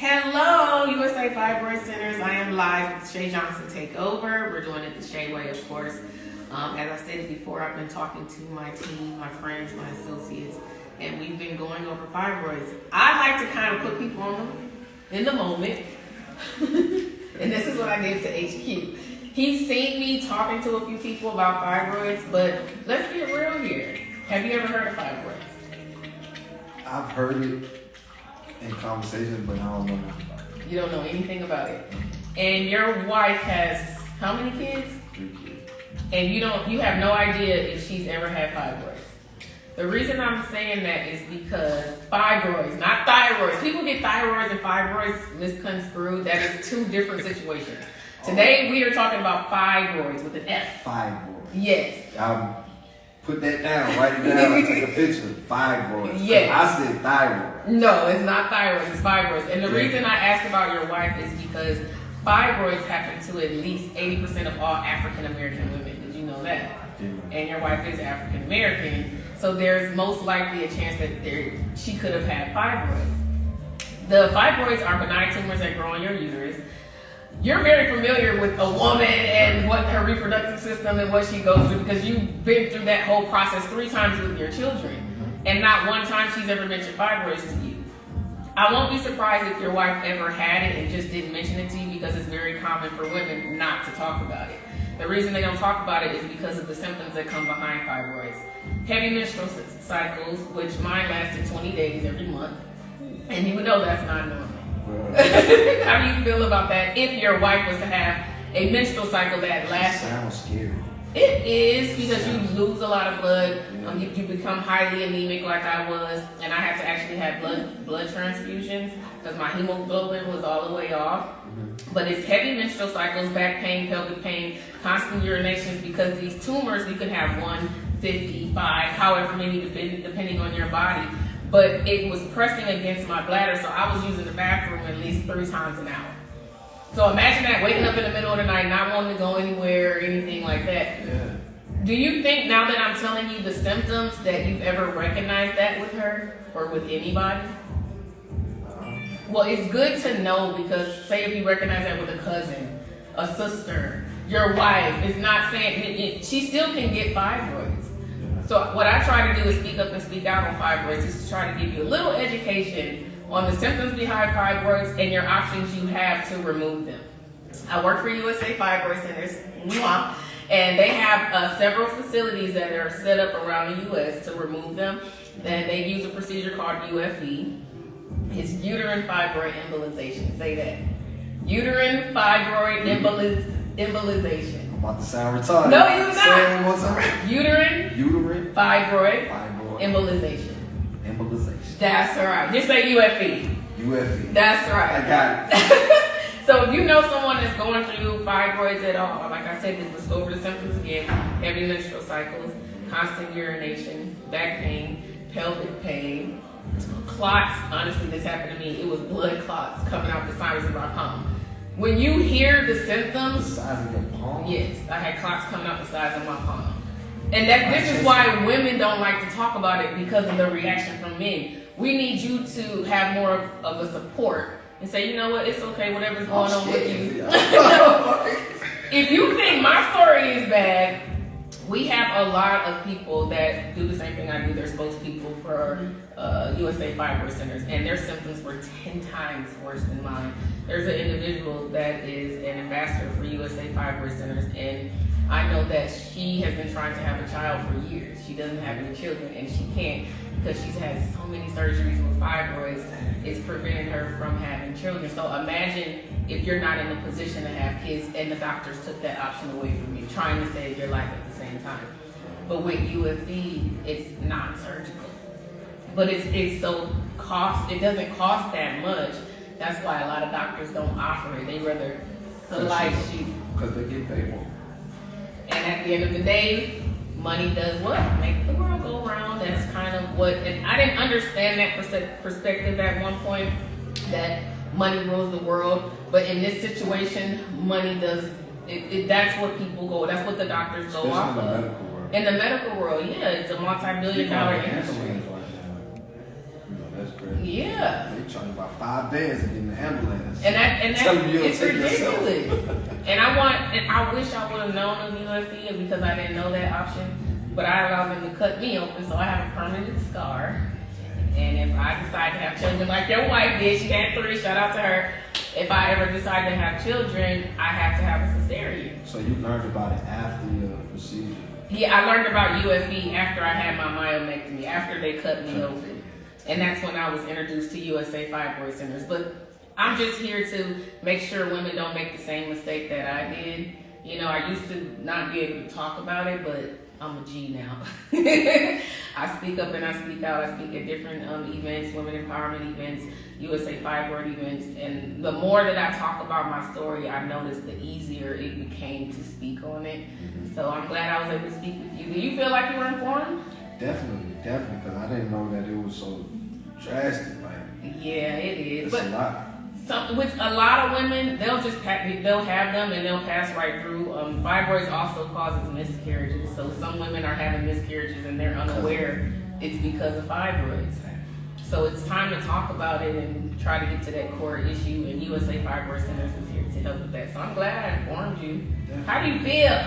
Hello, USA Fibroid Centers. I am live with Shay Johnson Takeover. We're doing it the Shay way, of course. As I stated before, I've been talking to my team, my friends, my associates, and we've been going over fibroids. I like to kind of put people in the moment, and this is what I did to HQ. He's seen me talking to a few people about fibroids, but let's get real here. Have you ever heard of fibroids? I've heard it in conversations, but I don't know nothing about it. You don't know anything about it. And your wife has how many kids? 3 kids. And you have no idea if she's ever had fibroids. The reason I'm saying that is because fibroids, not thyroids. People get thyroids and fibroids misconstrued. That is two different situations. Today we are talking about fibroids with an F. Fibroids. Yes. Put that down, write it down, and take a picture. Fibroids. Yes. I said thyroid. No, it's not thyroid, it's fibroids. And the reason I asked about your wife is because fibroids happen to at least 80% of all African American women. Did you know that? And your wife is African American, so there's most likely a chance that she could have had fibroids. The fibroids are benign tumors that grow in your uterus. You're very familiar with a woman and what her reproductive system and what she goes through because you've been through that whole process 3 times with your children. And not one time she's ever mentioned fibroids to you. I won't be surprised if your wife ever had it and just didn't mention it to you because it's very common for women not to talk about it. The reason they don't talk about it is because of the symptoms that come behind fibroids. Heavy menstrual cycles, which mine lasted 20 days every month. And you know that's not normal. How do you feel about that if your wife was to have a menstrual cycle that lasts? Sounds scary. It is because you lose a lot of blood. You become highly anemic like I was, and I had to actually have blood transfusions because my hemoglobin was all the way off. But it's heavy menstrual cycles, back pain, pelvic pain, constant urinations because these tumors, you can have 1, 50, 5, however many depending on your body. But it was pressing against my bladder, so I was using the bathroom at least 3 times an hour. So imagine that, waking up in the middle of the night, not wanting to go anywhere or anything like that. Yeah. Do you think, now that I'm telling you the symptoms, that you've ever recognized that with her or with anybody? Well, it's good to know because say if you recognize that with a cousin, a sister, your wife, it's not saying, she still can get fibroids. So what I try to do is speak up and speak out on fibroids, is to try to give you a little education on the symptoms behind fibroids and your options you have to remove them. I work for USA Fibroid Centers, and they have several facilities that are set up around the U.S. to remove them. And they use a procedure called UFE. It's uterine fibroid embolization. Say that. Uterine fibroid embolization. I'm about to sound retarded. No, you're not. Say it one time. Uterine fibroid embolization. Embolization. That's right. Just say UFE. UFE. That's right. I got it. So if you know someone that's going through fibroids at all, like I said, let's go over the symptoms again. Heavy menstrual cycles, constant urination, back pain, pelvic pain, clots. Honestly, this happened to me. It was blood clots coming out the sides of my palm. When you hear the symptoms, The size of your palm? yes, I had clots coming out the sides of my palm. And this is why women don't like to talk about it because of the reaction from men. We need you to have more of a support and say, you know what, it's okay, whatever's going on with you. If you think my story is bad, we have a lot of people that do the same thing I do. They're spokespeople for USA Fibroid Centers, and their symptoms were 10 times worse than mine. There's an individual that is an ambassador for USA Fibroid Centers, and I know that she has been trying to have a child for years. She doesn't have any children, and she can't because she's had so many surgeries with fibroids. It's preventing her from having children. So imagine if you're not in a position to have kids and the doctors took that option away from you, trying to save your life at the same time. But with UFE, it's non-surgical. But it doesn't cost that much. That's why a lot of doctors don't offer it. They rather slice you. Because they get paid more. And at the end of the day, money does what? Make the world go round. That's kind of what, and I didn't understand that perspective at one point, that money rules the world. But in this situation, money does, that's what people go, that's what the doctors go off of. In the medical world, yeah, it's a multi-billion-dollar industry. That's crazy. Yeah. They charge you about $5 to get in the ambulance. And that's it's take yourself. ridiculous. and I wish I would have known of USC because I didn't know that option. But I allowed them to cut me open, so I have a permanent scar. And if I decide to have children like your wife did, she had 3, shout out to her. If I ever decide to have children, I have to have a cesarean. So you learned about it after your procedure? Yeah, I learned about UFE after I had my myomectomy, after they cut me open. And that's when I was introduced to USA Fibroid Centers. But I'm just here to make sure women don't make the same mistake that I did. You know, I used to not be able to talk about it, but I'm a G now. I speak up and I speak out. I speak at different events, women empowerment events, USA Fibroid events. And the more that I talk about my story, I noticed the easier it became to speak on it. So I'm glad I was able to speak with you. Do you feel like you were informed? Definitely, because I didn't know that it was so drastic. Like, yeah, it is. It's a lot. With a lot of women, they'll have them and they'll pass right through. Fibroids also causes miscarriages. So some women are having miscarriages and they're unaware it's because of fibroids. So it's time to talk about it and try to get to that core issue. And USA Fibroid Centers is here to help with that. So I'm glad I informed you. Definitely. How do you feel?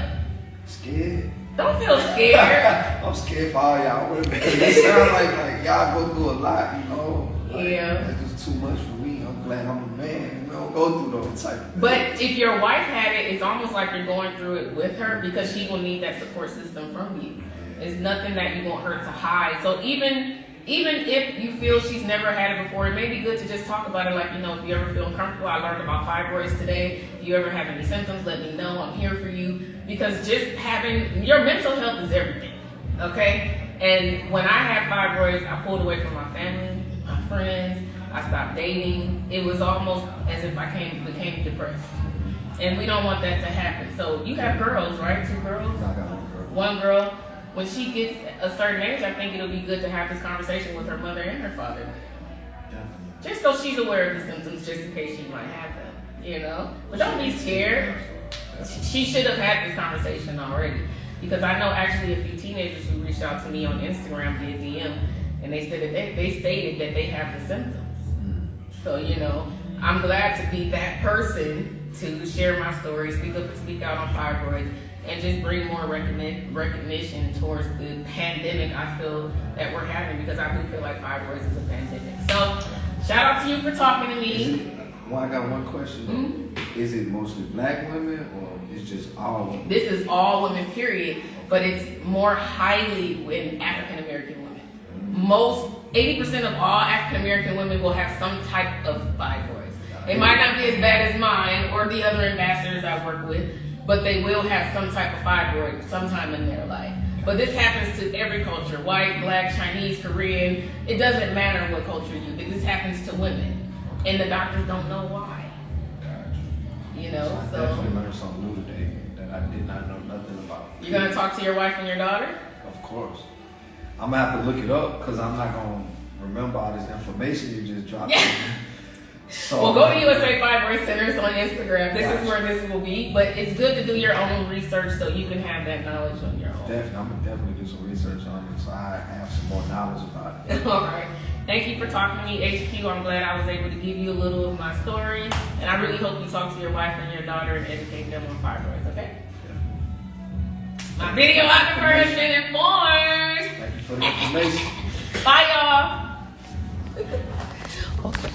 Scared. Don't feel scared. I'm scared for all y'all women because they sound like y'all go through a lot, you know. Like, yeah. That's just too much for me. I'm glad I'm a man. We don't go through those type of things. But if your wife had it, it's almost like you're going through it with her because she will need that support system from you. It's nothing that you want her to hide. So even if you feel she's never had it before, it may be good to just talk about it. Like, you know, if you ever feel uncomfortable, I learned about fibroids today. If you ever have any symptoms, let me know. I'm here for you. Because just having, your mental health is everything, okay? And when I had fibroids, I pulled away from my family, my friends. I stopped dating. It was almost as if I became depressed. And we don't want that to happen. So you have girls, right? 2 girls? I got 1 girl. 1 girl. When she gets a certain age, I think it'll be good to have this conversation with her mother and her father. Definitely. Just so she's aware of the symptoms, just in case she might have them, you know? But don't be scared. She should have had this conversation already. Because I know actually a few teenagers who reached out to me on Instagram via DM, and they said that they stated that they have the symptoms. So, you know, I'm glad to be that person to share my story, speak up and speak out on fibroids, and just bring more recognition towards the pandemic I feel that we're having, because I do feel like fibroids is a pandemic. So, shout out to you for talking to me. Well, I got one question though. Mm-hmm. Is it mostly black women or it's just all women? This is all women, period, but it's more highly in African American women. Mm-hmm. 80% of all African American women will have some type of fibroids. It might not be as bad as mine or the other ambassadors I work with, but they will have some type of fibroid sometime in their life. But this happens to every culture, white, black, Chinese, Korean. It doesn't matter what culture you do. This happens to women. And the doctors don't know why. You know, so I definitely learned something new today that I did not know nothing about. You're gonna talk to your wife and your daughter? Of course. I'm gonna have to look it up because I'm not gonna remember all this information you just dropped. So, well, go to USA Fibroid Centers on Instagram. This is where this will be. But it's good to do your own research so you can have that knowledge on your own. Definitely, I'm gonna definitely do some research on it so I have some more knowledge about it. All right. Thank you for talking to me, HQ. I'm glad I was able to give you a little of my story. And I really hope you talk to your wife and your daughter and educate them on fibroids, okay? Definitely. My videographer has been informed. Thank you for the information. Bye, y'all. Okay.